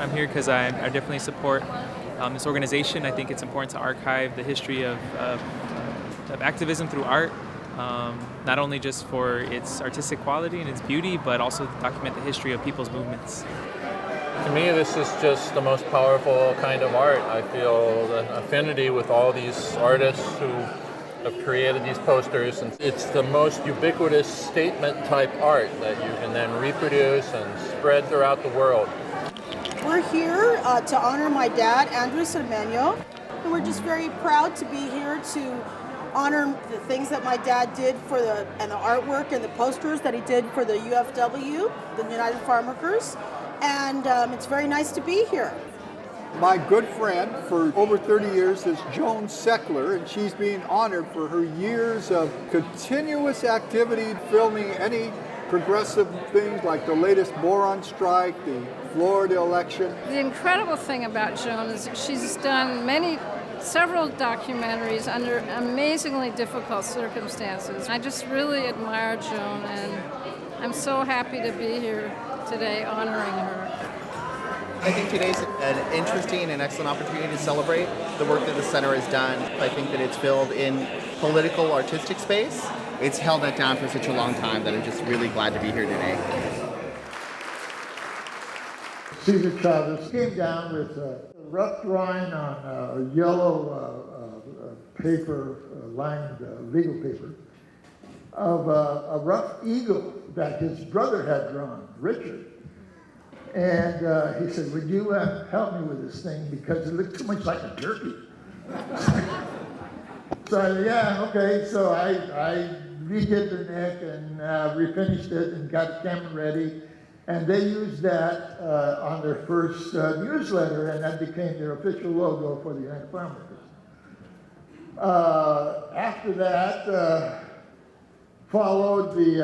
I'm here because I definitely support this organization. I think it's important to archive the history of activism through art, not only just for its artistic quality and its beauty, but also document the history of people's movements. To me, this is just the most powerful kind of art. I feel an affinity with all these artists who have created these posters, and it's the most ubiquitous statement-type art that you can then reproduce and spread throughout the world. We're here to honor my dad, Zermeño, and we're just very proud to be here to honor the things that my dad did and the artwork and the posters that he did for the UFW, the United Farm Workers, and it's very nice to be here. My good friend for over 30 years is Joan Sekler, and she's being honored for her years of continuous activity, filming any progressive things like the latest boron strike, the Florida election. The incredible thing about Joan is that she's done several documentaries under amazingly difficult circumstances. I just really admire Joan, and I'm so happy to be here today honoring her. I think today's an interesting and excellent opportunity to celebrate the work that the center has done. I think that it's filled in political, artistic space. It's held that down for such a long time that I'm just really glad to be here today. Cesar Chavez came down with a rough drawing on a yellow paper, lined legal paper, of a rough eagle that his brother had drawn, Richard. And he said, "Would you help me with this thing, because it looked too much like a turkey." So I said, "Yeah, okay." So I redid the neck and refinished it and got the camera ready. And they used that on their first newsletter, and that became their official logo for the United Farm Workers. After that followed the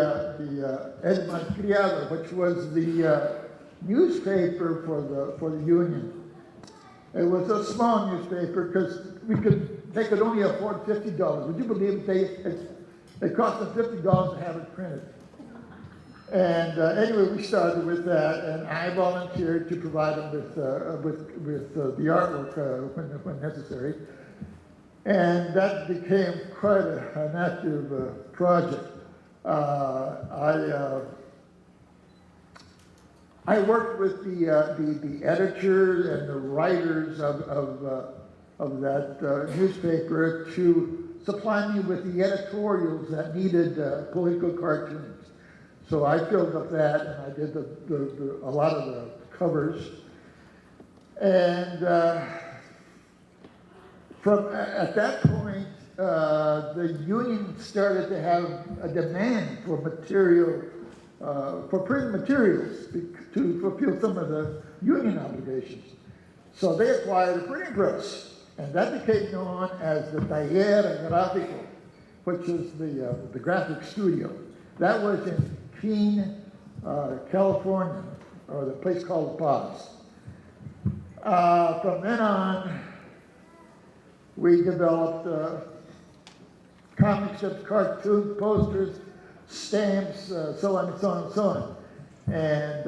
El Malcriado, which was the newspaper for the union. It was a small newspaper because they could only afford $50. Would you believe it cost them $50 to have it printed? And anyway, we started with that, and I volunteered to provide them with the artwork when necessary. And that became quite an active project. I worked with the editors and the writers of that newspaper to supply me with the editorials that needed political cartoons. So I filled up that, and I did a lot of the covers. And at that point, the union started to have a demand for material, for printing materials to fulfill some of the union obligations. So they acquired a printing press, and that became known as the Taller Gráfico, which is the graphic studio. That was in Keene, California, or the place called Paz. From then on, we developed comic strips, cartoons, posters, stamps, so on and so on and so on. And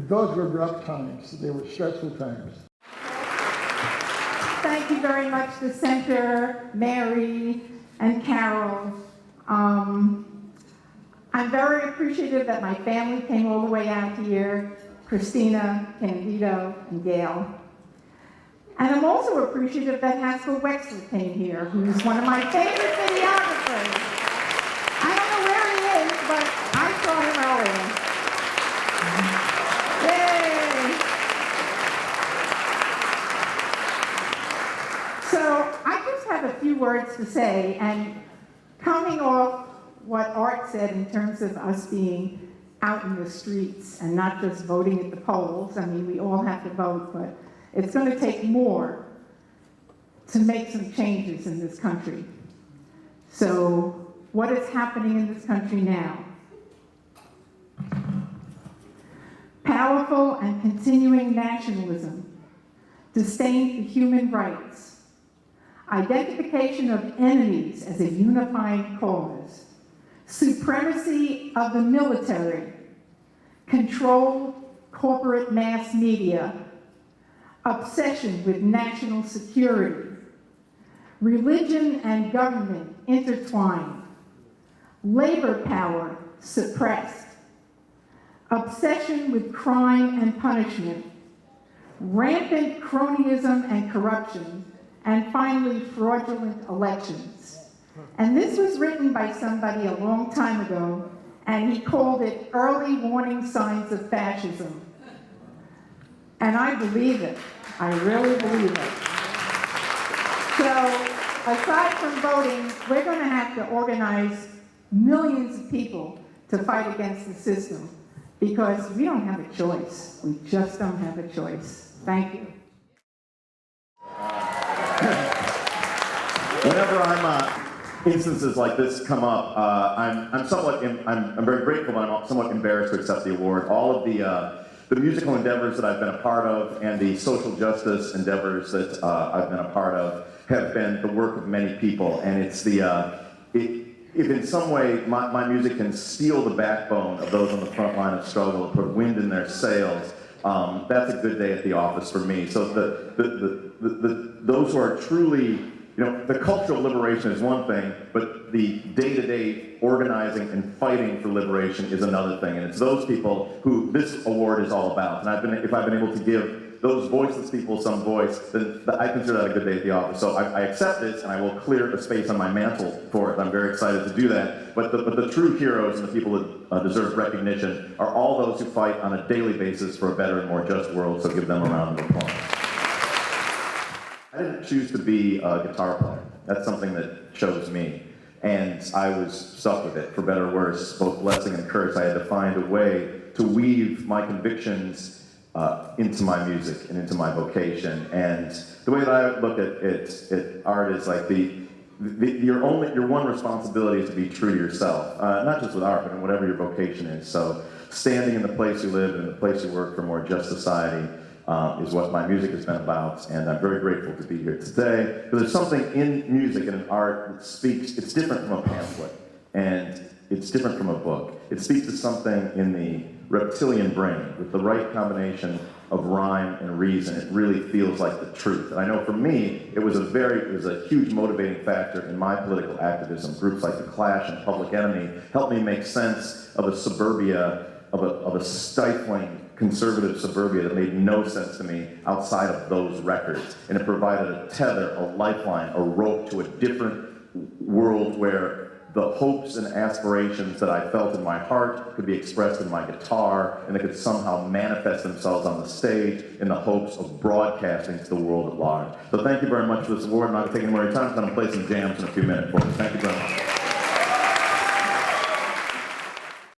those were rough times. They were stressful times. Thank you very much, the center, Mary, and Carol. I'm very appreciative that my family came all the way out here, Christina, Candido, and Gail. And I'm also appreciative that Haskell Wexler came here, who's one of my favorite videographers. I don't know where he is, but I saw him earlier. Yay! So I just have a few words to say, and coming off what Art said in terms of us being out in the streets and not just voting at the polls. I mean, we all have to vote, but it's going to take more to make some changes in this country. So what is happening in this country now? Powerful and continuing nationalism, disdain for human rights, identification of enemies as a unifying cause, supremacy of the military, control corporate mass media, obsession with national security, religion and government intertwined, labor power suppressed, obsession with crime and punishment, rampant cronyism and corruption, and finally fraudulent elections. And this was written by somebody a long time ago, and he called it early warning signs of fascism. And I believe it. I really believe it. So, aside from voting, we're going to have to organize millions of people to fight against the system, because we don't have a choice. We just don't have a choice. Thank you. Whenever instances like this come up, I'm very grateful, but I'm somewhat embarrassed to accept the award. All of the musical endeavors that I've been a part of and the social justice endeavors that I've been a part of have been the work of many people, and it's if in some way my music can steal the backbone of those on the front line of struggle, put wind in their sails, that's a good day at the office for me. So those who are truly, the cultural liberation is one thing, but the day-to-day organizing and fighting for liberation is another thing. And it's those people who this award is all about. And if I've been able to give those voiceless people some voice, then I consider that a good day at the office. So I accept this, and I will clear a space on my mantle for it. I'm very excited to do that. But the true heroes and the people that deserve recognition are all those who fight on a daily basis for a better and more just world. So give them a round of applause. I didn't choose to be a guitar player. That's something that chose me. And I was stuck with it, for better or worse, both blessing and curse. I had to find a way to weave my convictions into my music and into my vocation. And the way that I look at art is like your one responsibility is to be true to yourself, not just with art, but in whatever your vocation is. So standing in the place you live and in the place you work for a more just society is what my music has been about, and I'm very grateful to be here today. Because there's something in music and in art that speaks, it's different from a pamphlet, and it's different from a book. It speaks to something in the reptilian brain. With the right combination of rhyme and reason, it really feels like the truth. And I know for me, it was a huge motivating factor in my political activism. Groups like The Clash and Public Enemy helped me make sense of a suburbia, of a stifling conservative suburbia that made no sense to me outside of those records. And it provided a tether, a lifeline, a rope to a different world where the hopes and aspirations that I felt in my heart could be expressed in my guitar, and they could somehow manifest themselves on the stage in the hopes of broadcasting to the world at large. So thank you very much for this award. I'm not going to take any more of your time, because I'm going to play some jams in a few minutes for you. Thank you very much.